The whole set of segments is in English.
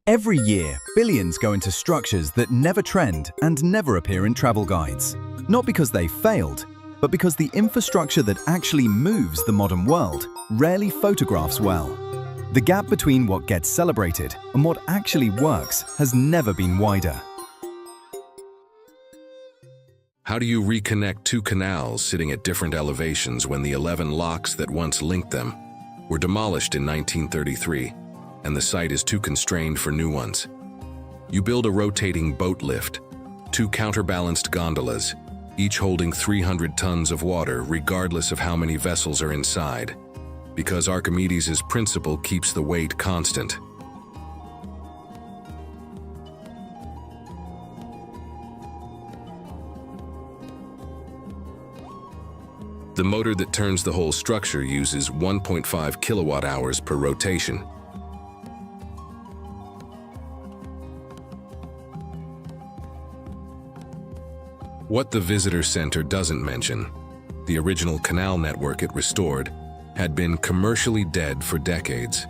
Every year, billions go into structures that never trend and never appear in travel guides. Not because they failed, but because the infrastructure that actually moves the modern world rarely photographs well. The gap between what gets celebrated and what actually works has never been wider. How do you reconnect two canals sitting at different elevations when the 11 locks that once linked them were demolished in 1933 and the site is too constrained for new ones? You build a rotating boat lift, two counterbalanced gondolas, each holding 300 tons of water regardless of how many vessels are inside, because Archimedes' principle keeps the weight constant. The motor that turns the whole structure uses 1.5 kilowatt-hours per rotation. What the visitor center doesn't mention, the original canal network it restored had been commercially dead for decades.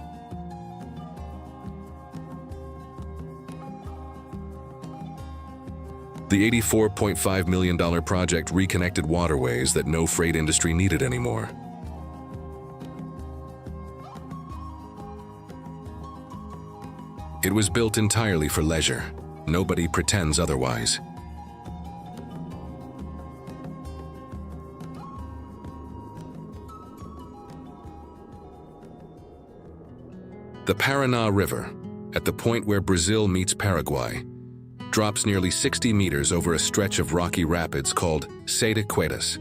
The $84.5 million project reconnected waterways that no freight industry needed anymore. It was built entirely for leisure. Nobody pretends otherwise. The Paraná River, at the point where Brazil meets Paraguay, drops nearly 60 meters over a stretch of rocky rapids called Sete Quedas.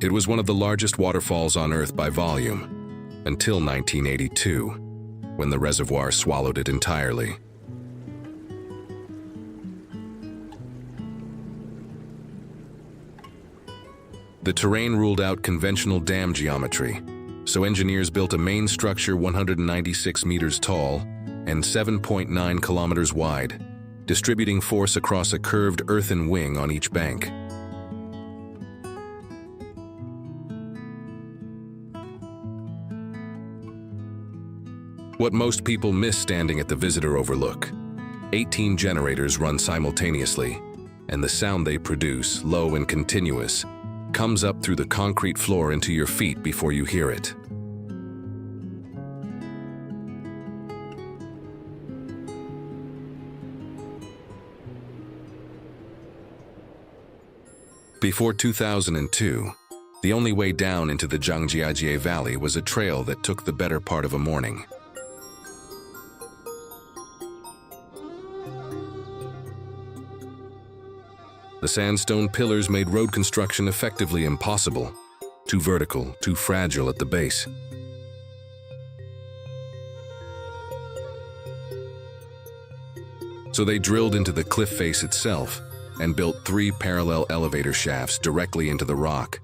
It was one of the largest waterfalls on Earth by volume, until 1982, when the reservoir swallowed it entirely. The terrain ruled out conventional dam geometry, so engineers built a main structure 196 meters tall and 7.9 kilometers wide, distributing force across a curved earthen wing on each bank. What most people miss standing at the visitor overlook: 18 generators run simultaneously, and the sound they produce, low and continuous, comes up through the concrete floor into your feet before you hear it. Before 2002, the only way down into the Zhangjiajie Valley was a trail that took the better part of a morning. The sandstone pillars made road construction effectively impossible, too vertical, too fragile at the base. So they drilled into the cliff face itself and built 3 parallel elevator shafts directly into the rock.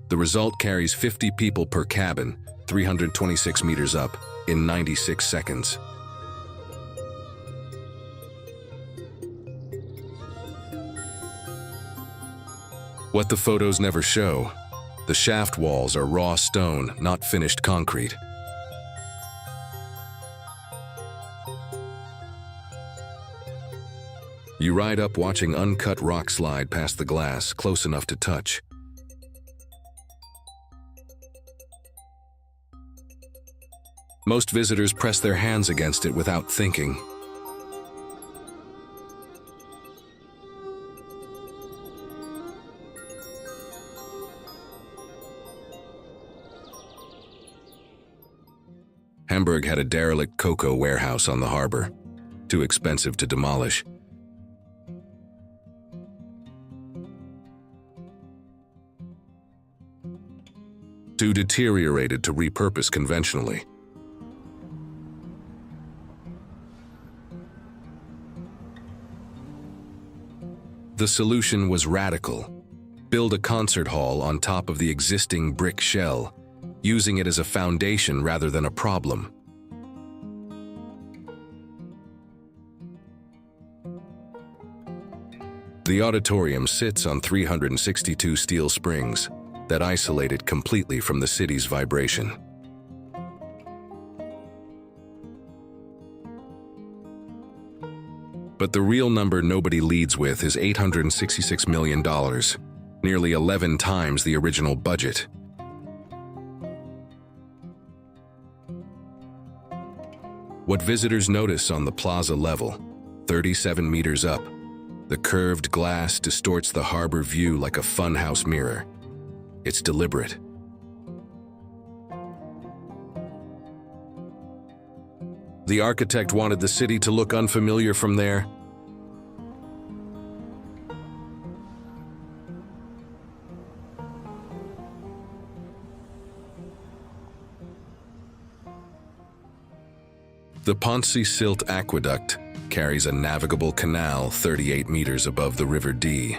The result carries 50 people per cabin, 326 meters up, in 96 seconds. What the photos never show: the shaft walls are raw stone, not finished concrete. You ride up watching uncut rock slide past the glass, close enough to touch. Most visitors press their hands against it without thinking. Hamburg had a derelict cocoa warehouse on the harbor, too expensive to demolish. Too deteriorated to repurpose conventionally. The solution was radical: build a concert hall on top of the existing brick shell, using it as a foundation rather than a problem. The auditorium sits on 362 steel springs that isolate it completely from the city's vibration. But the real number nobody leads with is $866 million, nearly 11 times the original budget. What visitors notice on the plaza level, 37 meters up, the curved glass distorts the harbor view like a funhouse mirror. It's deliberate. The architect wanted the city to look unfamiliar from there. The Ponce Silt Aqueduct carries a navigable canal 38 meters above the River Dee,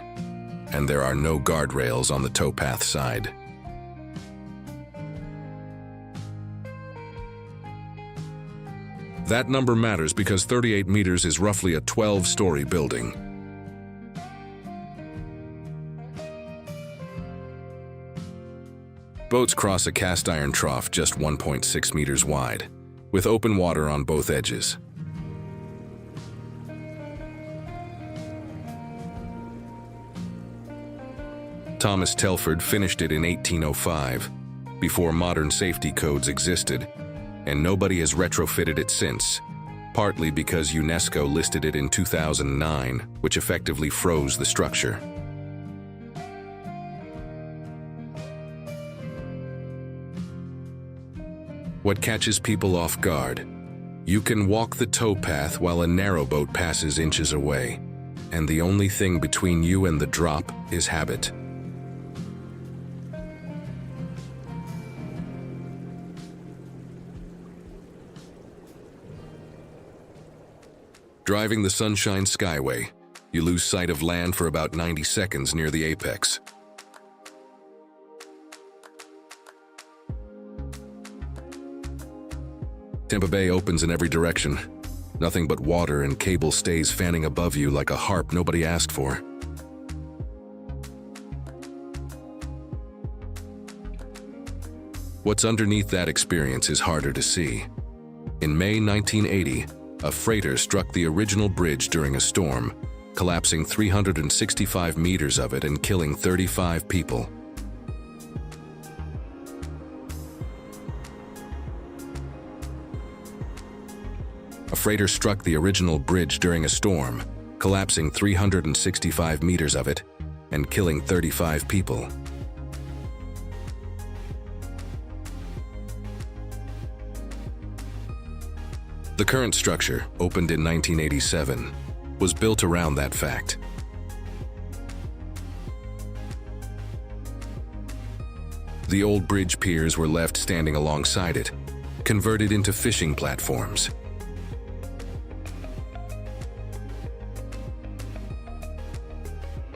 and there are no guardrails on the towpath side. That number matters because 38 meters is roughly a 12-story building. Boats cross a cast iron trough just 1.6 meters wide, with open water on both edges. Thomas Telford finished it in 1805, before modern safety codes existed, and nobody has retrofitted it since, partly because UNESCO listed it in 2009, which effectively froze the structure. What catches people off guard? You can walk the towpath while a narrowboat passes inches away, and the only thing between you and the drop is habit. Driving the Sunshine Skyway, you lose sight of land for about 90 seconds near the apex. Tampa Bay opens in every direction. Nothing but water and cable stays fanning above you like a harp nobody asked for. What's underneath that experience is harder to see. In May 1980, a freighter struck the original bridge during a storm, collapsing 365 meters of it and killing 35 people. A freighter struck the original bridge during a storm, collapsing 365 meters of it and killing 35 people. The current structure, opened in 1987, was built around that fact. The old bridge piers were left standing alongside it, converted into fishing platforms.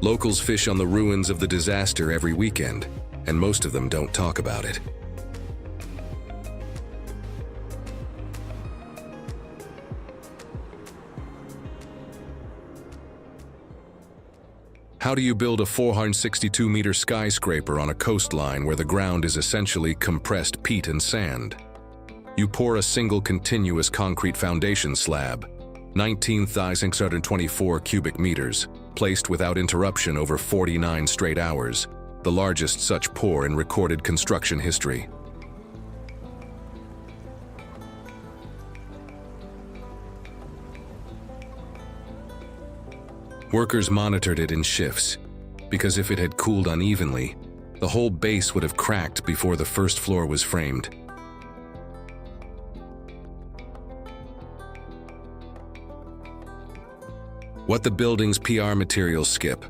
Locals fish on the ruins of the disaster every weekend, and most of them don't talk about it. How do you build a 462-meter skyscraper on a coastline where the ground is essentially compressed peat and sand? You pour a single continuous concrete foundation slab, 19,624 cubic meters, placed without interruption over 49 straight hours, the largest such pour in recorded construction history. Workers monitored it in shifts, because if it had cooled unevenly, the whole base would have cracked before the first floor was framed. What the building's PR materials skip: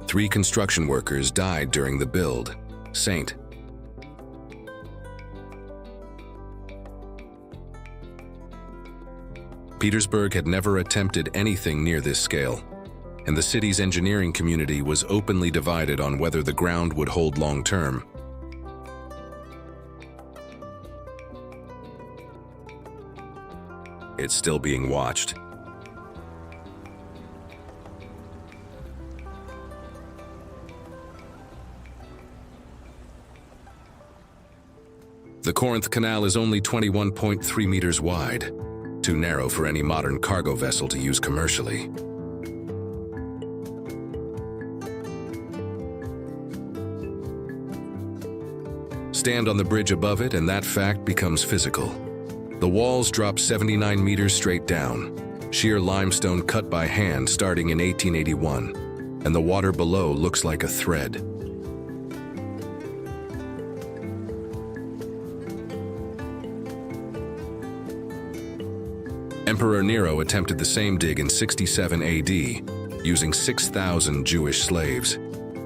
3 construction workers died during the build. St. Petersburg had never attempted anything near this scale, and the city's engineering community was openly divided on whether the ground would hold long-term. It's still being watched. The Corinth Canal is only 21.3 meters wide, too narrow for any modern cargo vessel to use commercially. Stand on the bridge above it and that fact becomes physical. The walls drop 79 meters straight down, sheer limestone cut by hand starting in 1881, and the water below looks like a thread. Emperor Nero attempted the same dig in 67 AD, using 6,000 Jewish slaves.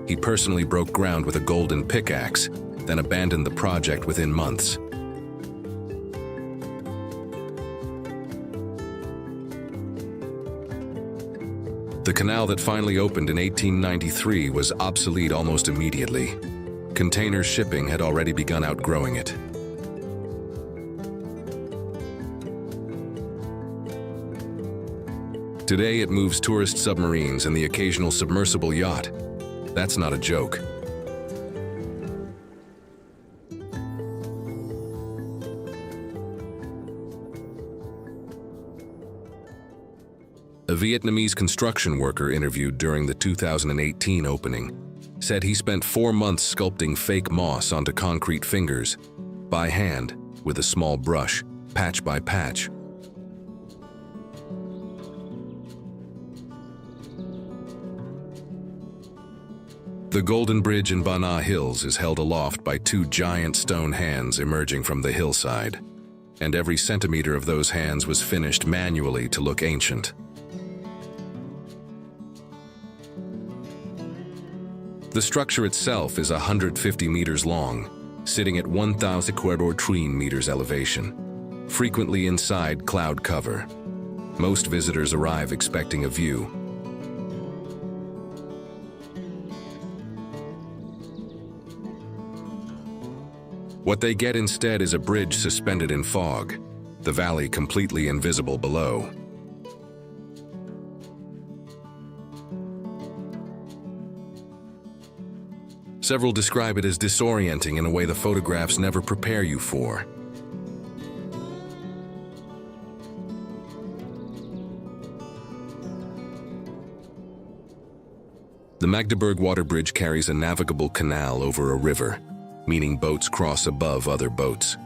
He personally broke ground with a golden pickaxe, then abandoned the project within months. The canal that finally opened in 1893 was obsolete almost immediately. Container shipping had already begun outgrowing it. Today it moves tourist submarines and the occasional submersible yacht. That's not a joke. A Vietnamese construction worker interviewed during the 2018 opening said he spent 4 months sculpting fake moss onto concrete fingers, by hand, with a small brush, patch by patch. The Golden Bridge in Ba Na Hills is held aloft by 2 giant stone hands emerging from the hillside, and every centimeter of those hands was finished manually to look ancient. The structure itself is 150 meters long, sitting at 1,013 meters elevation, frequently inside cloud cover. Most visitors arrive expecting a view. What they get instead is a bridge suspended in fog, the valley completely invisible below. Several describe it as disorienting in a way the photographs never prepare you for. The Magdeburg Water Bridge carries a navigable canal over a river, meaning boats cross above other boats.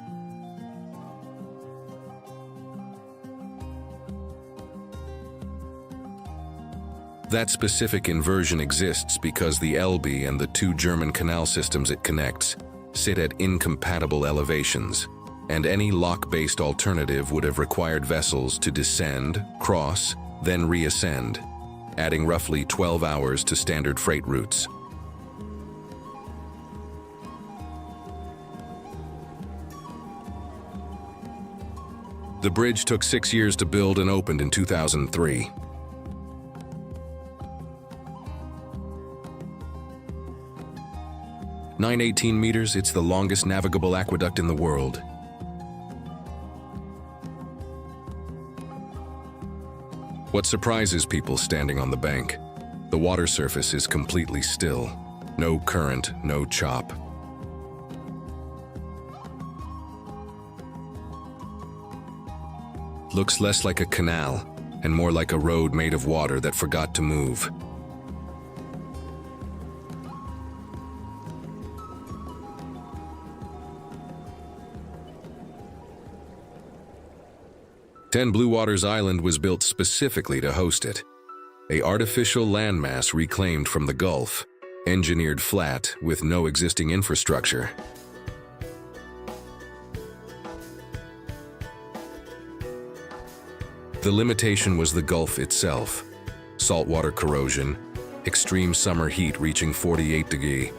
That specific inversion exists because the Elbe and the 2 German canal systems it connects sit at incompatible elevations, and any lock-based alternative would have required vessels to descend, cross, then reascend, adding roughly 12 hours to standard freight routes. The bridge took 6 years to build and opened in 2003. At 918 meters, it's the longest navigable aqueduct in the world. What surprises people standing on the bank? The water surface is completely still. No current, no chop. Looks less like a canal and more like a road made of water that forgot to move. Ten Blue Waters Island was built specifically to host it. An artificial landmass reclaimed from the Gulf, engineered flat with no existing infrastructure. The limitation was the Gulf itself. Saltwater corrosion, extreme summer heat reaching 48 degrees,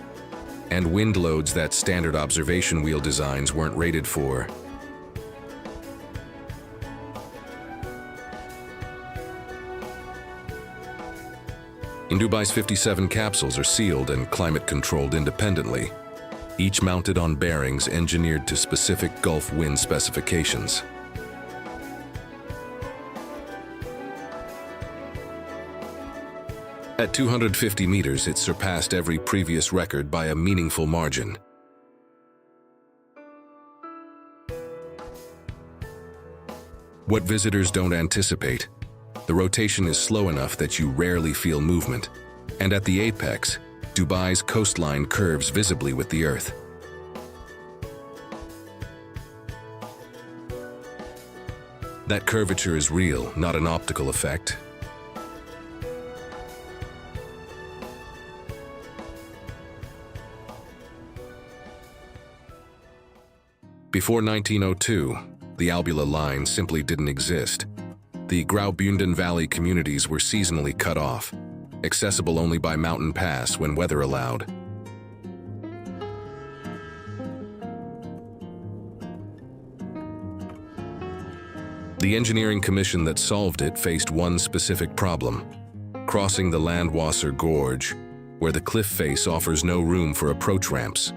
and wind loads that standard observation wheel designs weren't rated for. In Dubai's 57 capsules are sealed and climate-controlled independently, each mounted on bearings engineered to specific Gulf wind specifications. At 250 meters, it surpassed every previous record by a meaningful margin. What visitors don't anticipate, the rotation is slow enough that you rarely feel movement, and at the apex, Dubai's coastline curves visibly with the Earth. That curvature is real, not an optical effect. Before 1902, the Albula Line simply didn't exist. The Graubünden Valley communities were seasonally cut off, accessible only by mountain pass when weather allowed. The engineering commission that solved it faced one specific problem: crossing the Landwasser Gorge, where the cliff face offers no room for approach ramps.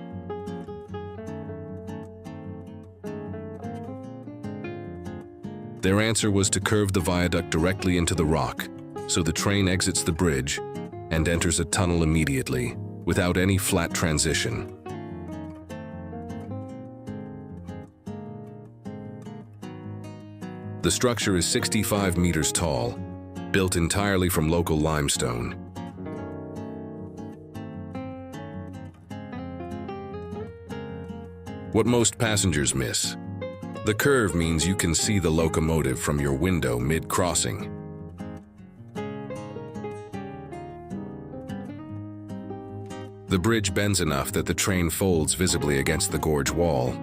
Their answer was to curve the viaduct directly into the rock, so the train exits the bridge and enters a tunnel immediately, without any flat transition. The structure is 65 meters tall, built entirely from local limestone. What most passengers miss: the curve means you can see the locomotive from your window mid-crossing. The bridge bends enough that the train folds visibly against the gorge wall.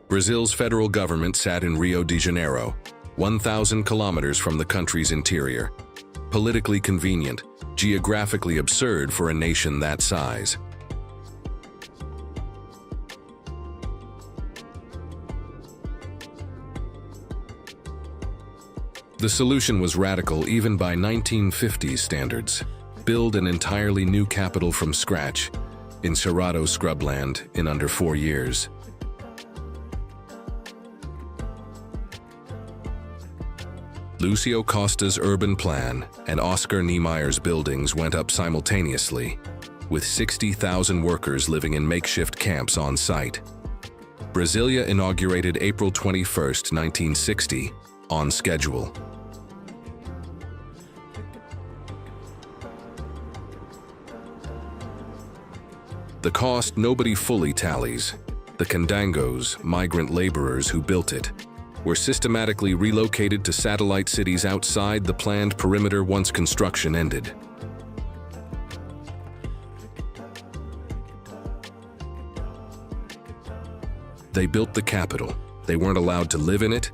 Brazil's federal government sat in Rio de Janeiro, 1,000 kilometers from the country's interior. Politically convenient, geographically absurd for a nation that size. The solution was radical even by 1950s standards. Build an entirely new capital from scratch in Cerrado scrubland in under 4 years. Lucio Costa's urban plan and Oscar Niemeyer's buildings went up simultaneously, with 60,000 workers living in makeshift camps on site. Brasilia inaugurated April 21, 1960, on schedule. The cost nobody fully tallies. The Candangos, migrant laborers who built it, were systematically relocated to satellite cities outside the planned perimeter once construction ended. They built the capital. They weren't allowed to live in it.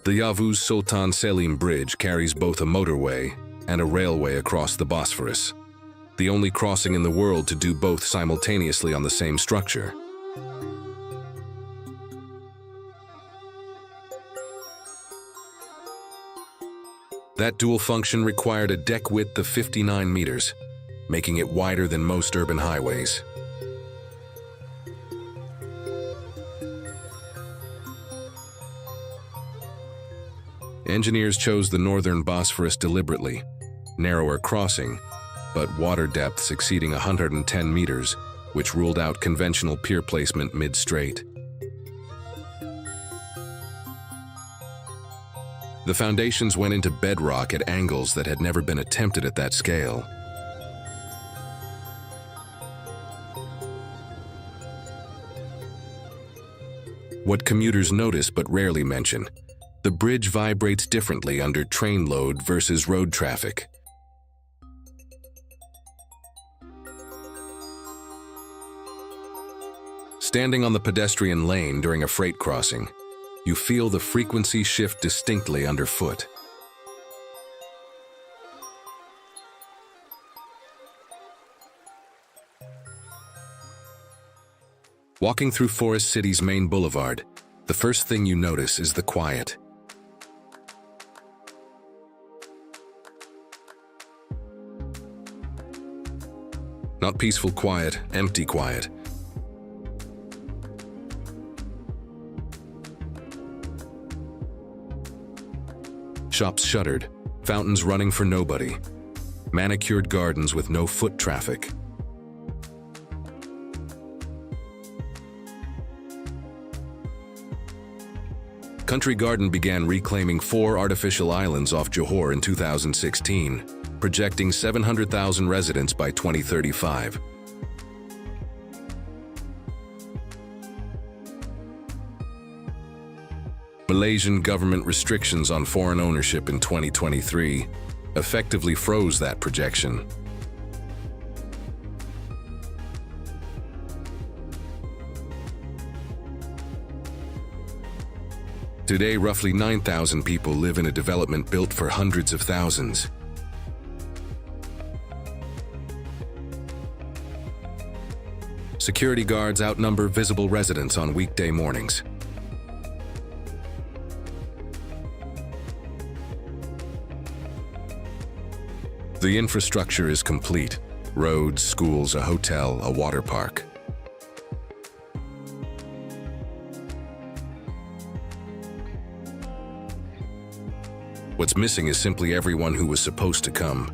The Yavuz Sultan Selim Bridge carries both a motorway and a railway across the Bosphorus, the only crossing in the world to do both simultaneously on the same structure. That dual function required a deck width of 59 meters, making it wider than most urban highways. Engineers chose the northern Bosphorus deliberately, narrower crossing, but water depths exceeding 110 meters, which ruled out conventional pier placement mid-strait. The foundations went into bedrock at angles that had never been attempted at that scale. What commuters notice but rarely mention: the bridge vibrates differently under train load versus road traffic. Standing on the pedestrian lane during a freight crossing, you feel the frequency shift distinctly underfoot. Walking through Forest City's main boulevard, the first thing you notice is the quiet. Not peaceful quiet, empty quiet. Shops shuttered, fountains running for nobody, manicured gardens with no foot traffic. Country Garden began reclaiming 4 artificial islands off Johor in 2016, projecting 700,000 residents by 2035. Malaysian government restrictions on foreign ownership in 2023 effectively froze that projection. Today, roughly 9,000 people live in a development built for hundreds of thousands. Security guards outnumber visible residents on weekday mornings. The infrastructure is complete: roads, schools, a hotel, a water park. What's missing is simply everyone who was supposed to come.